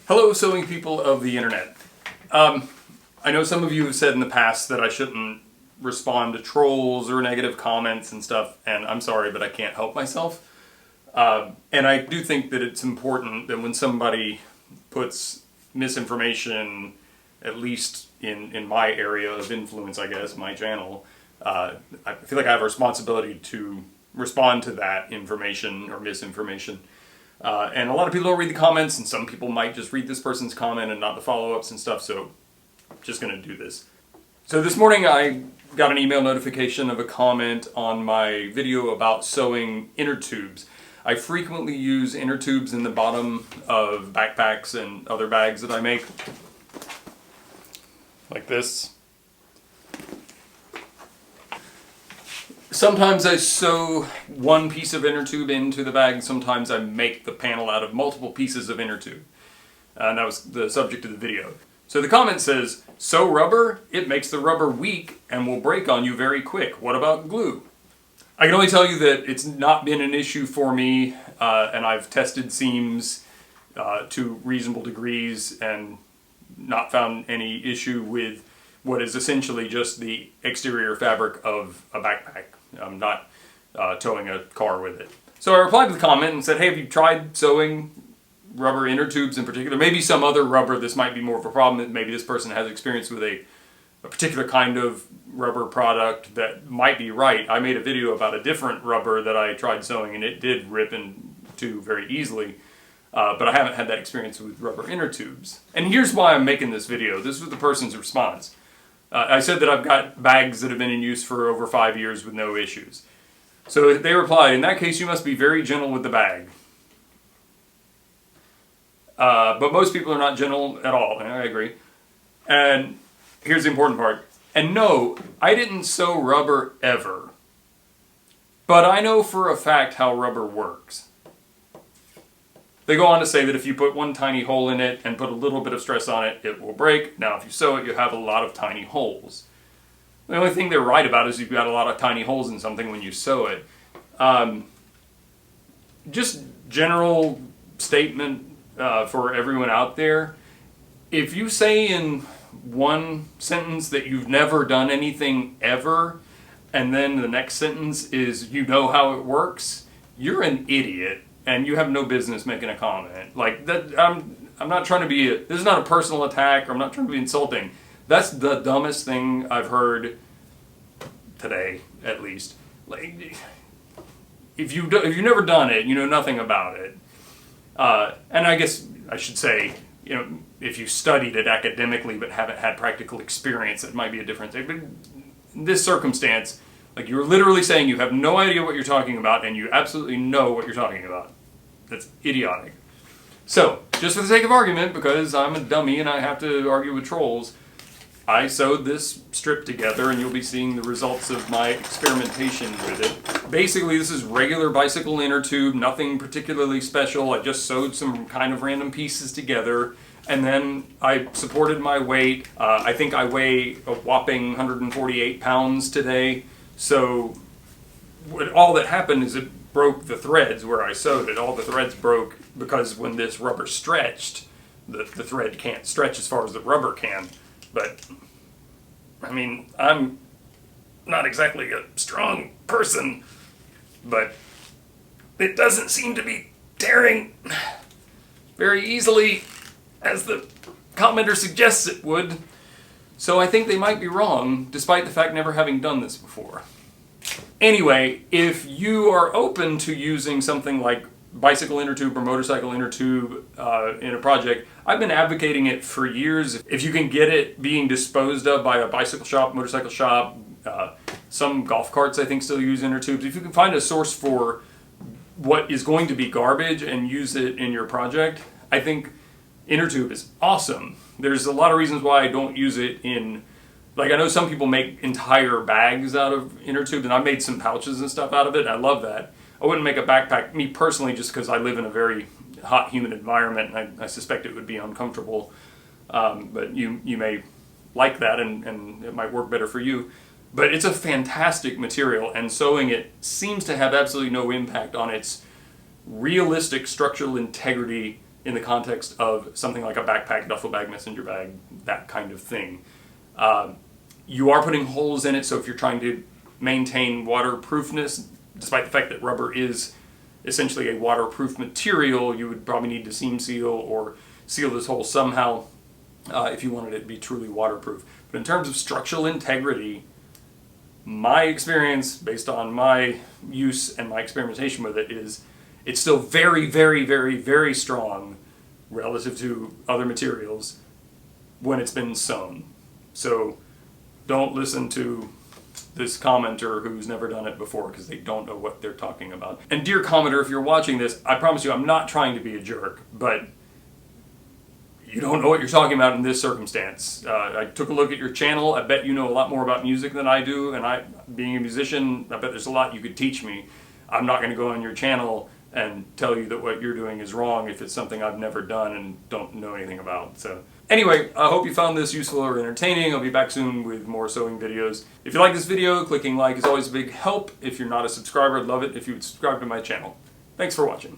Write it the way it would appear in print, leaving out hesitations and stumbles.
Hello, sewing people of the internet. I know some of you have said in the past that I shouldn't respond to trolls or negative comments and stuff, and I'm sorry, but I can't help myself. And I do think that it's important that when somebody puts misinformation, at least in my area of influence, I guess, my channel, I feel like I have a responsibility to respond to that information or misinformation. And a lot of people don't read the comments, and some people might just read this person's comment and not the follow-ups and stuff, so I'm just going to do this. So this morning I got an email notification of a comment on my video about sewing inner tubes. I frequently use inner tubes in the bottom of backpacks and other bags that I make, like this. Sometimes I sew one piece of inner tube into the bag, sometimes I make the panel out of multiple pieces of inner tube. And that was the subject of the video. So the comment says, "Sew rubber? It makes the rubber weak and will break on you very quick. What about glue?" I can only tell you that it's not been an issue for me, and I've tested seams to reasonable degrees and not found any issue with what is essentially just the exterior fabric of a backpack. I'm not towing a car with it. So I replied to the comment and said, hey, have you tried sewing rubber inner tubes in particular? Maybe some other rubber, this might be more of a problem. Maybe this person has experience with a particular kind of rubber product that might be right. I made a video about a different rubber that I tried sewing and it did rip in two very easily. But I haven't had that experience with rubber inner tubes. And here's why I'm making this video. This was the person's response. I said that I've got bags that have been in use for over 5 years with no issues. So they replied, in that case you must be very gentle with the bag. But most people are not gentle at all, and I agree. And here's the important part. And no, I didn't sew rubber ever. But I know for a fact how rubber works. They go on to say that if you put one tiny hole in it and put a little bit of stress on it, it will break. Now, if you sew it, you have a lot of tiny holes. The only thing they're right about is you've got a lot of tiny holes in something when you sew it. Just general statement for everyone out there. If you say in one sentence that you've never done anything ever, and then the next sentence is you know how it works, you're an idiot. And you have no business making a comment. Like, that, I'm not trying to be, this is not a personal attack, or I'm not trying to be insulting. That's the dumbest thing I've heard today, at least. Like, if you've never done it, you know nothing about it. And I guess I should say, you know, if you studied it academically but haven't had practical experience, it might be a different thing. But in this circumstance, like, you're literally saying you have no idea what you're talking about and you absolutely know what you're talking about. That's idiotic. So, just for the sake of argument, because I'm a dummy and I have to argue with trolls, I sewed this strip together and you'll be seeing the results of my experimentation with it. Basically, this is regular bicycle inner tube, nothing particularly special. I just sewed some kind of random pieces together. And then I supported my weight. I think I weigh a whopping 148 pounds today. So all that happened is it broke the threads where I sewed it. All the threads broke because when this rubber stretched, the thread can't stretch as far as the rubber can. But, I mean, I'm not exactly a strong person, but it doesn't seem to be tearing very easily as the commenter suggests it would. So I think they might be wrong, despite the fact never having done this before. Anyway, if you are open to using something like bicycle inner tube or motorcycle inner tube in a project, I've been advocating it for years. If you can get it being disposed of by a bicycle shop, motorcycle shop, some golf carts I think still use inner tubes. If you can find a source for what is going to be garbage and use it in your project, I think inner tube is awesome. There's a lot of reasons why I don't use it in, like, I know some people make entire bags out of inner tubes, and I made some pouches and stuff out of it, and I love that. I wouldn't make a backpack, me personally, just because I live in a very hot, humid environment, and I suspect it would be uncomfortable. But you may like that, and it might work better for you. But it's a fantastic material, and sewing it seems to have absolutely no impact on its realistic structural integrity in the context of something like a backpack, duffel bag, messenger bag, that kind of thing. You are putting holes in it, so if you're trying to maintain waterproofness, despite the fact that rubber is essentially a waterproof material, you would probably need to seam seal or seal this hole somehow if you wanted it to be truly waterproof. But in terms of structural integrity, my experience, based on my use and my experimentation with it, is it's still very, very, very, very strong relative to other materials when it's been sewn. So don't listen to this commenter who's never done it before, because they don't know what they're talking about. And dear commenter, if you're watching this, I promise you I'm not trying to be a jerk, but you don't know what you're talking about in this circumstance. I took a look at your channel. I bet you know a lot more about music than I do, and being a musician, I bet there's a lot you could teach me. I'm not going to go on your channel and tell you that what you're doing is wrong if it's something I've never done and don't know anything about. So anyway, I hope you found this useful or entertaining. I'll be back soon with more sewing videos. If you like this video, clicking like is always a big help. If you're not a subscriber, I'd love it if you would subscribe to my channel. Thanks for watching.